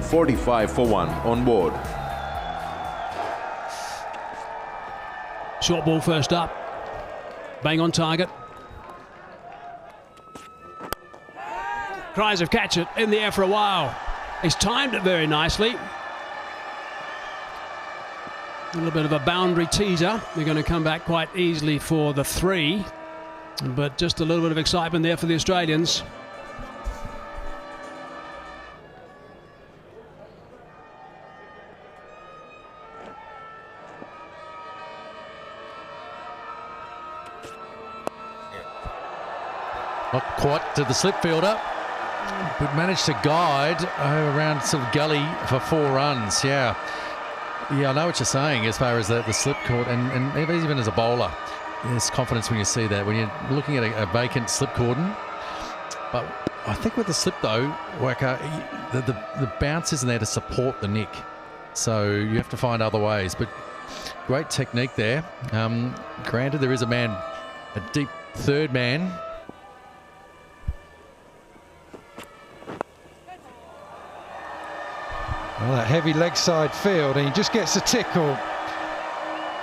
45 for 1 on board. Short ball first up. Bang on target. Tries of catch it in the air for a while. He's timed it very nicely. A little bit of a boundary teaser. They're going to come back quite easily for the 3. But just a little bit of excitement there for the Australians. Not quite to the slip fielder, but managed to guide around sort of gully for 4 runs. Yeah, I know what you're saying as far as the slip court, and even as a bowler, there's confidence when you see that, when you're looking at a vacant slip cordon. But I think with the slip though, Wacker, the bounce isn't there to support the nick, so you have to find other ways. But great technique there. Granted, there is a deep third man. Well, that heavy leg side field, and he just gets a tickle.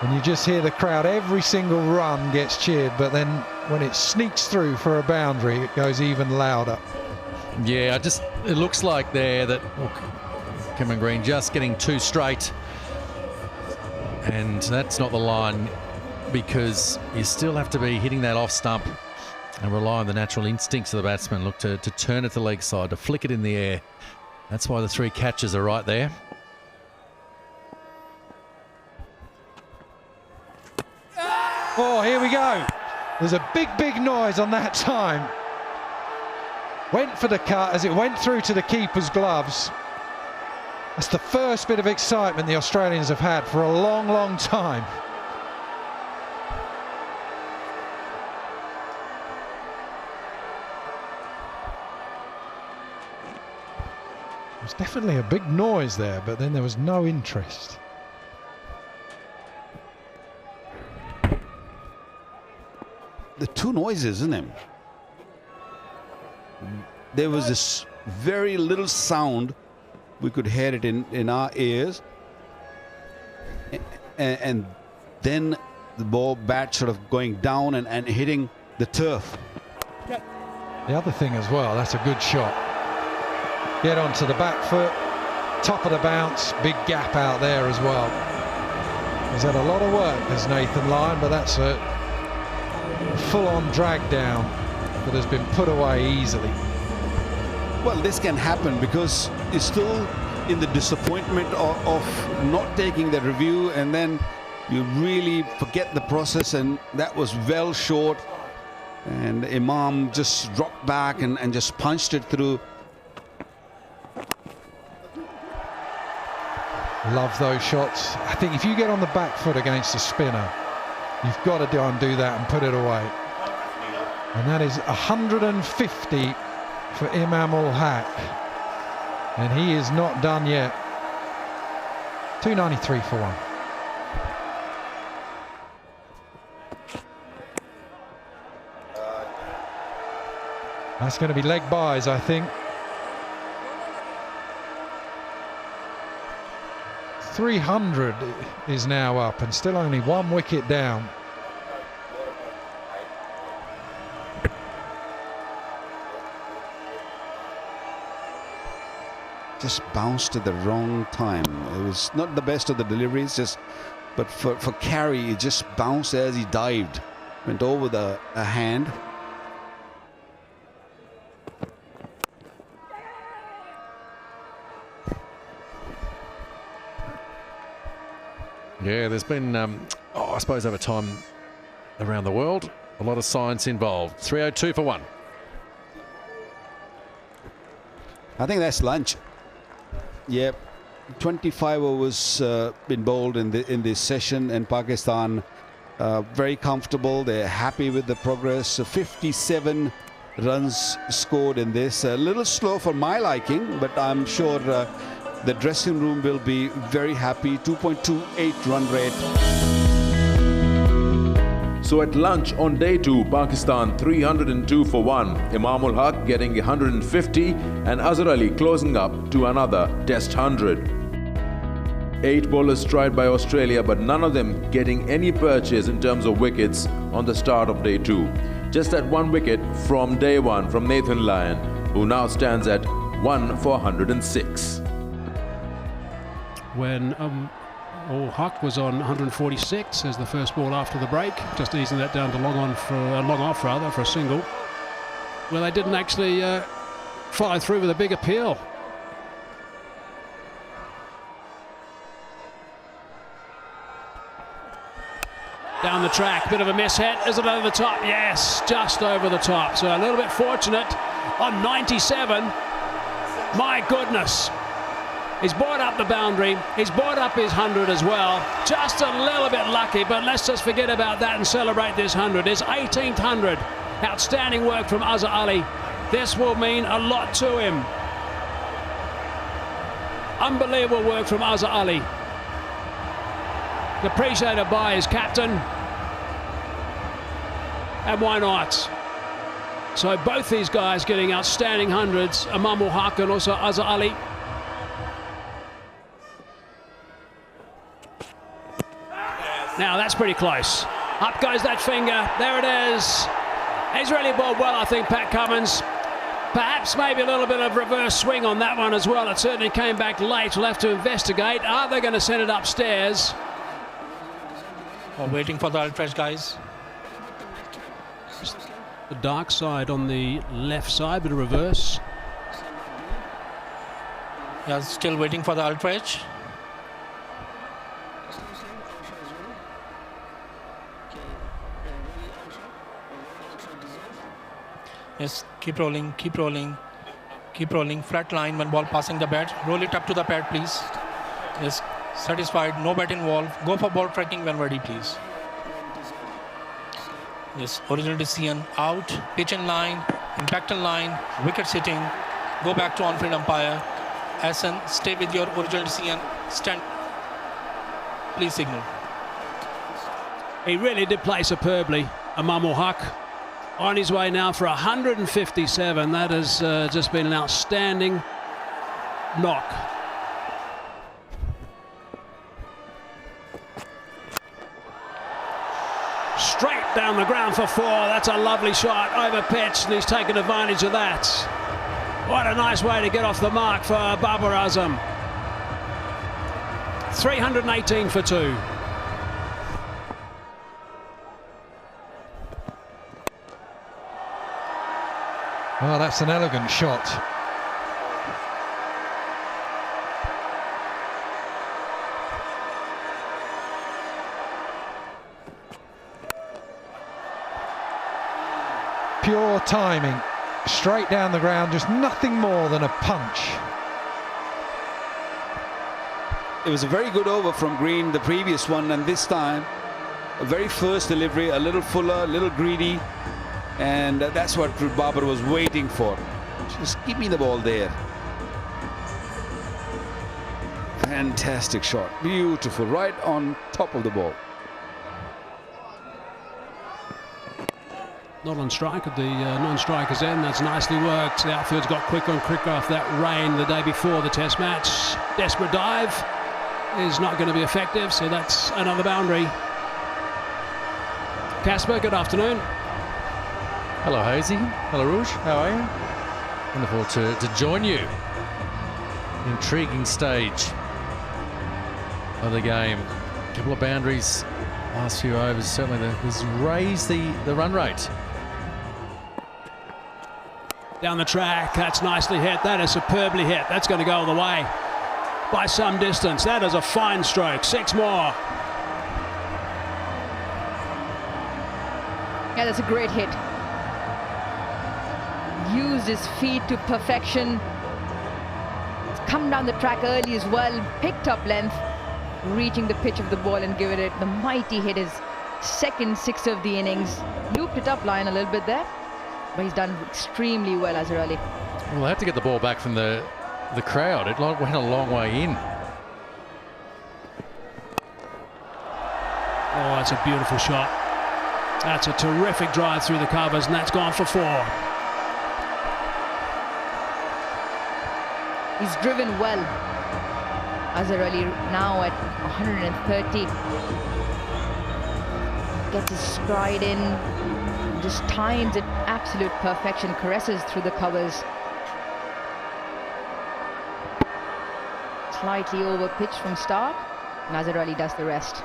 And you just hear the crowd, every single run gets cheered, but then when it sneaks through for a boundary, it goes even louder. Yeah, it looks like there that Cameron Green just getting too straight. And that's not the line, because you still have to be hitting that off stump and rely on the natural instincts of the batsman. Look to turn it to leg side, to flick it in the air. That's why the 3 catches are right there. Oh, here we go. There's a big noise on that time. Went for the cut as it went through to the keeper's gloves. That's the first bit of excitement the Australians have had for a long time. There was definitely a big noise there, but then there was no interest. The 2 noises, isn't it? There was this very little sound. We could hear it in our ears. And then the bat sort of going down and hitting the turf. The other thing as well, that's a good shot. Get onto the back foot, top of the bounce, big gap out there as well. He's had a lot of work as Nathan Lyon, but that's a full-on drag down that has been put away easily. Well, this can happen because it's still in the disappointment of not taking the review, and then you really forget the process, and that was well short, and Imam just dropped back and just punched it through. Love those shots. I think if you get on the back foot against a spinner, you've got to go and do that and put it away. And that is 150 for Imam-ul-Haq. And he is not done yet. 293 for 1. That's going to be leg byes, I think. 300 is now up and still only 1 wicket down. Just bounced at the wrong time. It was not the best of the deliveries, but for carry, it just bounced as he dived. Went over the hand. Yeah, there's been, I suppose over time around the world, a lot of science involved. 302 for 1. I think that's lunch. Yep, 25 overs been bowled in this session, and Pakistan very comfortable. They're happy with the progress. 57 runs scored in this. A little slow for my liking, but I'm sure the dressing room will be very happy. 2.28 run rate. So at lunch on day 2, Pakistan 302 for 1. Imamul Haq getting 150 and Azhar Ali closing up to another test 100. 8 bowlers tried by Australia, but none of them getting any purchase in terms of wickets on the start of day 2. Just that 1 wicket from day 1 from Nathan Lyon, who now stands at 1 for 106. When Haq was on 146 as the first ball after the break, just easing that down to long off for a single. Well, they didn't actually follow through with a big appeal. Down the track, bit of a miss hit. Is it over the top? Yes, just over the top. So a little bit fortunate on 97. My goodness. He's brought up the boundary. He's brought up his 100 as well. Just a little bit lucky, but let's just forget about that and celebrate this 100. His 18th 100. Outstanding work from Azhar Ali. This will mean a lot to him. Unbelievable work from Azhar Ali. Appreciated by his captain. And why not? So both these guys getting outstanding 100s. Imamul Haq and also Azhar Ali. Now that's pretty close. Up goes that finger. There it is. He's really bowled well, I think, Pat Cummins. Perhaps maybe a little bit of reverse swing on that one as well. It certainly came back late. We'll have to investigate. Are they going to send it upstairs? We're waiting for the ultra-edge, guys. The dark side on the left side, bit of reverse. Yeah, still waiting for the ultra-edge. Yes, keep rolling, keep rolling, keep rolling. Flat line when ball passing the bat. Roll it up to the pad, please. Yes, satisfied, no bat involved. Go for ball tracking when ready, please. Yes, original decision out, pitch in line, impact in line, wicket sitting. Go back to on-field umpire. Hassan, stay with your original decision. Stand. Please signal. He really did play superbly, Imamul Haq. On his way now for 157. That has just been an outstanding knock. Straight down the ground for 4. That's a lovely shot, over pitch, and he's taken advantage of that. What a nice way to get off the mark for Babar Azam. 318 for 2. Oh, that's an elegant shot. Pure timing, straight down the ground, just nothing more than a punch. It was a very good over from Green, the previous one, and this time, a very first delivery, a little fuller, a little greedy, and that's what Babar was waiting for. Just give me the ball there. Fantastic shot, beautiful, right on top of the ball. Not on strike at the non-strikers end. That's nicely worked. The outfield's got quicker and quicker after that rain the day before the test match. Desperate dive is not going to be effective, so that's another boundary. Casper, good afternoon. Hello, Hazy. Hello, Rouge. How are you? Wonderful to join you. Intriguing stage of the game. A couple of boundaries, last few overs. Certainly has raised the run rate. Down the track, that's nicely hit. That is superbly hit. That's going to go all the way by some distance. That is a fine stroke. 6 more. Yeah, that's a great hit. Used his feet to perfection. It's come down the track early as well. Picked up length, reaching the pitch of the ball and giving it the mighty hit. His second 6 of the innings. Looped it up line a little bit there, but he's done extremely well, Azhar Ali. Well, they had to get the ball back from the crowd. It went a long way in. Oh, that's a beautiful shot. That's a terrific drive through the covers, and that's gone for 4. He's driven well. Azharali now at 130. Gets his stride in, just times it absolute perfection, caresses through the covers. Slightly over pitch from start. Azharali does the rest.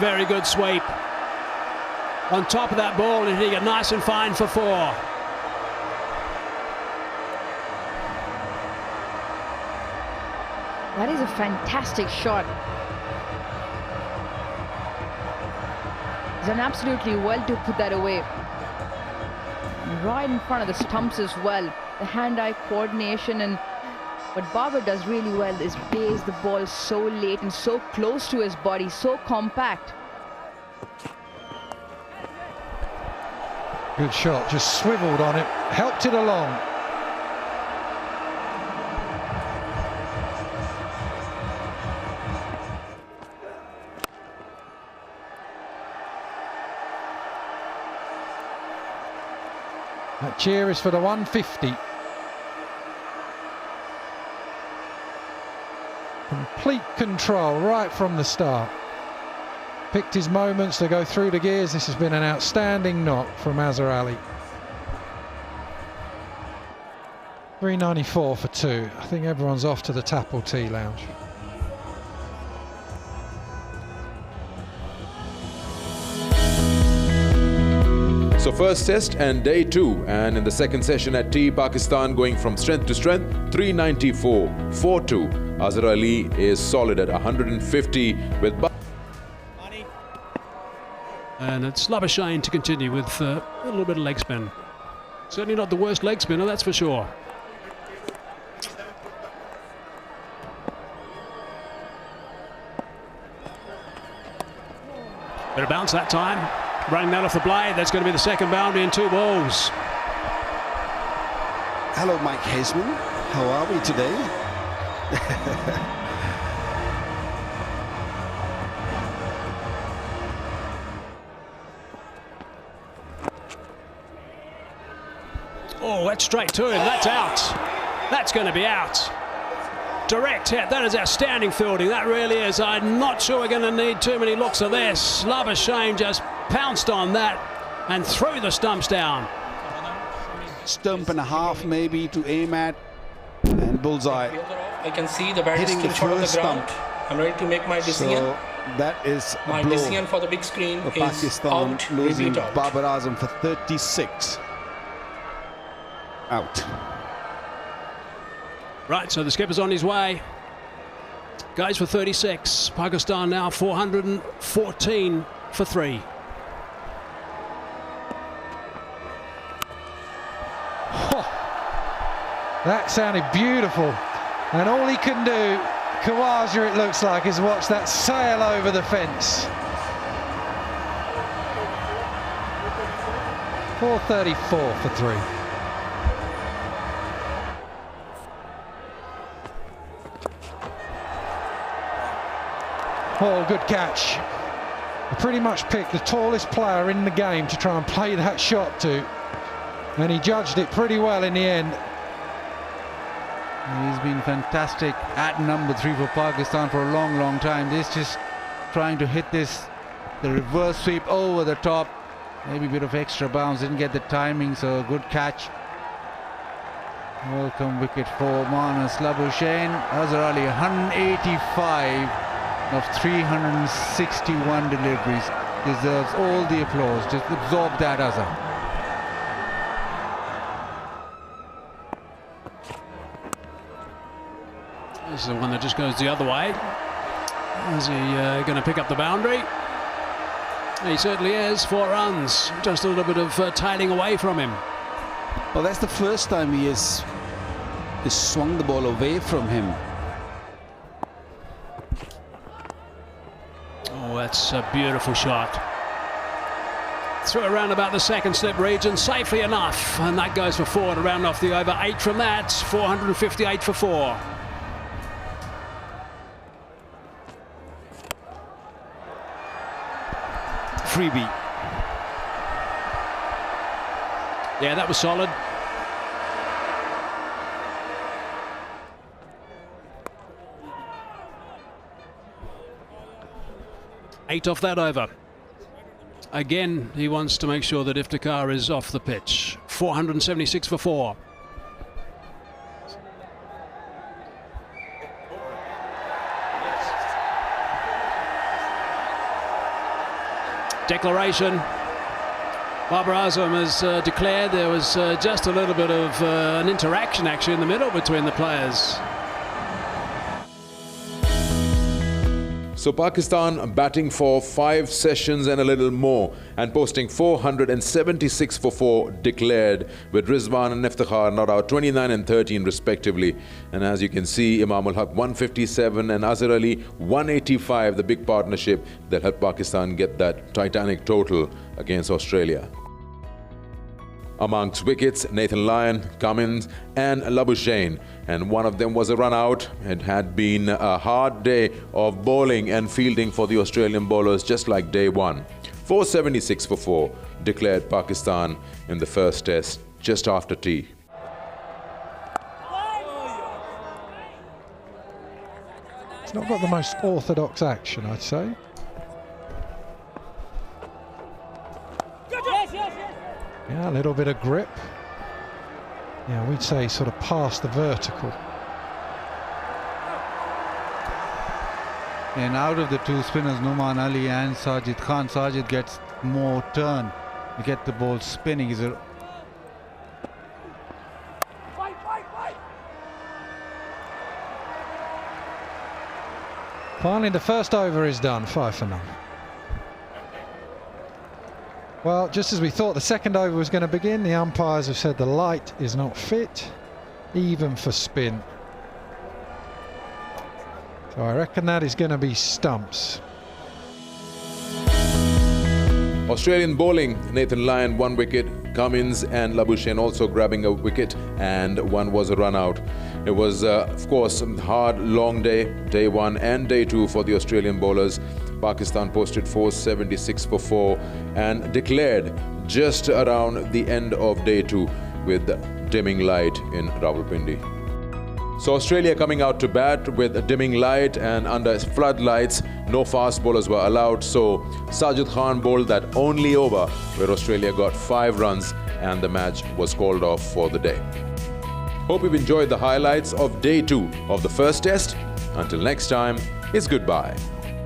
Very good sweep. On top of that ball, and hitting it nice and fine for 4. That is a fantastic shot. He's done absolutely well to put that away. Right in front of the stumps as well. The hand-eye coordination, and what Babar does really well is base the ball so late and so close to his body, so compact. Good shot, just swiveled on it, helped it along. That cheer is for the 150. Complete control right from the start. Picked his moments to go through the gears. This has been an outstanding knock from Azharali. 394 for 2. I think everyone's off to the Tapple Tea Lounge. So first test and day 2, and in the second session at T, Pakistan going from strength to strength, 394, 4-2. Azharali is solid at 150 with... And it's Labuschagne to continue with a little bit of leg spin. Certainly not the worst leg spinner, that's for sure. Bit of bounce that time. Running that off the blade, that's going to be the second boundary in 2 balls. Hello, Mike Haseman. How are we today? Oh, that's straight to him. That's out. That's going to be out. Direct hit. That is outstanding fielding. That really is. I'm not sure we're going to need too many looks of this. Labuschagne just pounced on that and threw the stumps down. Stump and a half maybe to aim at, and bullseye. I can see the bat is Hitting still the short on the first ground. stump. I'm ready to make my decision. So that is a My blow decision for the big screen for is Pakistan, out, losing repeat out. Babar Azam for 36. Out. Right, so the skipper's on his way. Goes for 36. Pakistan now 414 for 3. That sounded beautiful, and all he can do, Khawaja it looks like, is watch that sail over the fence. 434 for 3. Oh, good catch. He pretty much picked the tallest player in the game to try and play that shot to, and he judged it pretty well in the end. He's been fantastic at number 3 for Pakistan for a long time. This just trying to hit this, the reverse sweep over the top. Maybe a bit of extra bounce, didn't get the timing, so good catch. Welcome wicket for Manas Labuschagne. Azharali 185 of 361 deliveries. Deserves all the applause. Just absorb that, Azhar. This is the one that just goes the other way. Is he going to pick up the boundary? He certainly is. 4 runs. Just a little bit of tailing away from him. Well, that's the first time he has swung the ball away from him. Oh, that's a beautiful shot. Threw around about the second slip region safely enough, and that goes for 4 to round off the over. 8 from that. 458 for 4. freebie. Yeah, that was solid. Eight off that over. Again, he wants to make sure that Iftikhar is off the pitch. 476 for 4. Declaration. Babar Azam has declared there was just a little bit of an interaction actually in the middle between the players. So Pakistan batting for 5 sessions and a little more and posting 476 for 4 declared, with Rizwan and Iftikhar not out 29 and 13 respectively. And as you can see, Imam ul Haq 157 and Azhar Ali 185, the big partnership that helped Pakistan get that titanic total against Australia. Amongst wickets, Nathan Lyon, Cummins and Labuschagne, and one of them was a run out. It had been a hard day of bowling and fielding for the Australian bowlers, just like day one. 476 for 4 declared Pakistan in the first test just after tea. It's not got the most orthodox action, I'd say. Yeah, a little bit of grip. Yeah, we'd say sort of past the vertical. And out of the two spinners, Numan Ali and Sajid Khan, Sajid gets more turn to get the ball spinning. He's a Finally, the first over is done, 5 for none. Well, just as we thought the second over was going to begin, the umpires have said the light is not fit, even for spin. So I reckon that is going to be stumps. Australian bowling, Nathan Lyon 1 wicket, Cummins and Labuschagne also grabbing a wicket, and one was a run out. It was of course a hard long day 1 and day 2 for the Australian bowlers. Pakistan posted 476 for 4 and declared just around the end of day 2 with dimming light in Rawalpindi. So Australia coming out to bat with a dimming light and under floodlights. No fast bowlers were allowed, so Sajid Khan bowled that only over where Australia got 5 runs and the match was called off for the day. Hope you've enjoyed the highlights of day 2 of the first test. Until next time, it's goodbye.